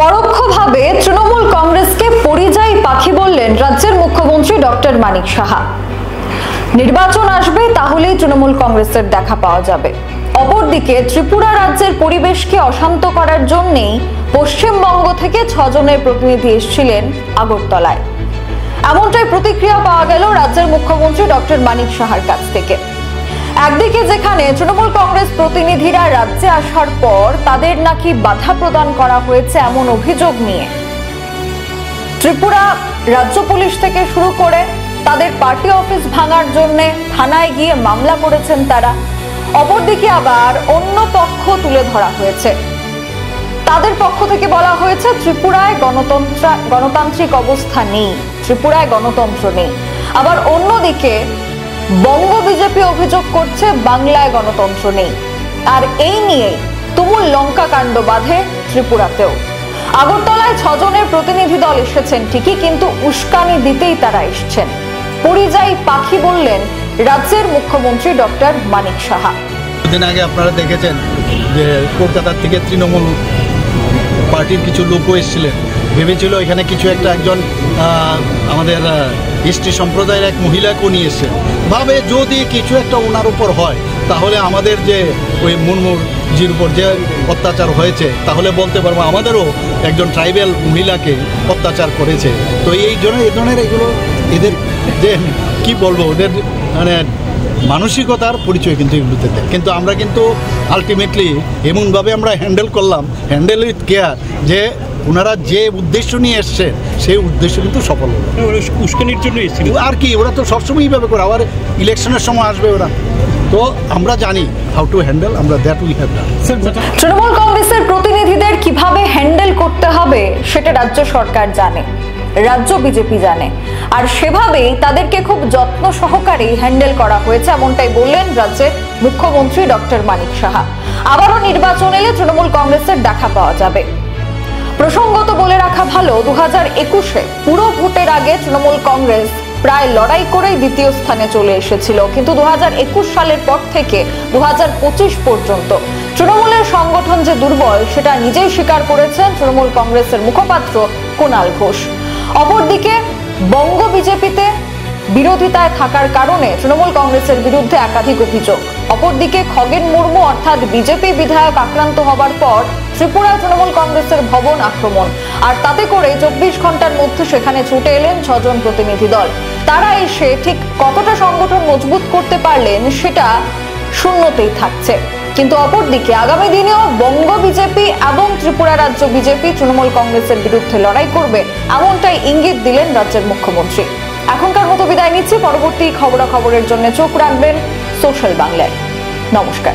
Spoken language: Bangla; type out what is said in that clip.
পরোক্ষভাবে তৃণমূল কংগ্রেসকে পরিযায়ী পাখি বললেন রাজ্যের মুখ্যমন্ত্রী ডক্টর মানিক সাহা। নির্বাচন আসবে, তাহলেই তৃণমূল কংগ্রেসের দেখা পাওয়া যাবে। অপরদিকে ত্রিপুরা রাজ্যের পরিবেশকে অশান্ত করার জন্যই পশ্চিমবঙ্গ থেকে 6 জনের প্রতিনিধি এসেছিলেন আগরতলায়। এমনটাই প্রতিক্রিয়া পাওয়া গেল রাজ্যের মুখ্যমন্ত্রী ডক্টর মানিক সাহার কাছ থেকে। একদিকে যেখানে তৃণমূল কংগ্রেস প্রতিনিধিরা রাজ্যে আসার পর তাদের নাকি বাধা প্রদান করা হয়েছে এমন অভিযোগ নিয়ে ত্রিপুরা রাজ্য পুলিশ থেকে শুরু করে তাদের পার্টি অফিস ভাঙার জন্য থানায় গিয়ে মামলা করেছেন তারা। অপরদিকে আবার অন্য পক্ষ তুলে ধরা হয়েছে। তাদের পক্ষ থেকে বলা হয়েছে ত্রিপুরায় গণতান্ত্রিক অবস্থা নেই, ত্রিপুরায় গণতন্ত্র নেই। আবার অন্যদিকে বঙ্গ বিজেপি অভিযোগ করছে বাংলায় গণতন্ত্র নেই। আর এই নিয়ে তুমুল লঙ্কা কাণ্ড বাঁধে ত্রিপুরাতেও। আগরতলায় 6 জনের প্রতিনিধি দল এসেছেন ঠিকই, কিন্তু উস্কানি দিতেই তারা এসছেন। পরিযায়ী পাখি বললেন রাজ্যের মুখ্যমন্ত্রী ডক্টর মানিক সাহা। দিন আগে আপনারা দেখেছেন যে কলকাতার থেকে তৃণমূল পার্টির কিছু লোকও এসেছিলেন। ভেবেছিল এখানে কিছু একজন আমাদের এসটি সম্প্রদায়ের এক মহিলাকেও নিয়ে এসেছেন। ভাবে যদি কিছু একটা ওনার উপর হয়, তাহলে আমাদের যে ওই মুর্মুজির উপর যে অত্যাচার হয়েছে, তাহলে বলতে পারবো আমাদেরও একজন ট্রাইবেল মহিলাকে অত্যাচার করেছে। তো এই ধরনের এগুলো এদের যে কি বলবো, ওদের মানে মানসিকতার পরিচয় কিন্তু এগুলোতে দেয়। কিন্তু আমরা কিন্তু আলটিমেটলি এমনভাবে আমরা হ্যান্ডেল করলাম, হ্যান্ডেল উইথ কেয়ার, যে ওনারা যে উদ্দেশ্য নিয়ে এসছেন সেই উদ্দেশ্য কিন্তু সফল হলো। উস্কানির জন্য এসেছিল আর কি, ওরা তো সবসময় এইভাবে করে, আবার ইলেকশনের সময় আসবে ওরা। তো আমরা জানি হাউ টু হ্যান্ডেল, আমরা that we have done. Trinamool কংগ্রেসের প্রতিনিধিদের কিভাবে হ্যান্ডেল করতে হবে সেটা রাজ্য সরকার জানে, রাজ্য বিজেপি জানে, আর সেভাবেই তাদেরকে খুব যত্ন সহকারে হ্যান্ডেল করা হয়েছে। এমনটাই বললেন রাজ্যের মুখ্যমন্ত্রী ডক্টর মানিক সাহা। আবারও নির্বাচন এলে তৃণমূল কংগ্রেসের দেখা পাওয়া যাবে। প্রসঙ্গত বলে রাখা ভালো, 2021-এ পুরো ভোটের আগে তৃণমূল কংগ্রেস প্রায় লড়াই করেই দ্বিতীয় স্থানে চলে এসেছিল, কিন্তু 2021 সালের পর থেকে 2025 পর্যন্ত তৃণমূলের সংগঠন যে দুর্বল সেটা নিজেই স্বীকার করেছেন তৃণমূল কংগ্রেসের মুখপাত্র কুণাল ঘোষ। অপরদিকে বঙ্গ বিজেপিতে বিরোধিতায় থাকার কারণে তৃণমূল কংগ্রেসের বিরুদ্ধে একাধিক অভিযোগ। অপরদিকে খগেন মুর্মু অর্থাৎ বিজেপি বিধায়ক আক্রান্ত হবার পর ত্রিপুরায় তৃণমূল কংগ্রেসের ভবন আক্রমণ, আর তাতে করে 24 ঘন্টার মধ্যে সেখানে ছুটে এলেন 6 জন প্রতিনিধি দল। তারা এসে ঠিক কতটা সংগঠন মজবুত করতে পারলেন সেটা শূন্যতেই থাকছে। কিন্তু অপরদিকে আগামী দিনেও বঙ্গ বিজেপি এবং ত্রিপুরা রাজ্য বিজেপি তৃণমূল কংগ্রেসের বিরুদ্ধে লড়াই করবে, এমনটাই ইঙ্গিত দিলেন রাজ্যের মুখ্যমন্ত্রী। এখনকার মতো বিদায় নিচ্ছি। পরবর্তী খবরাখবরের জন্য চোখ রাখবেন সোশ্যাল বাংলায়। নমস্কার।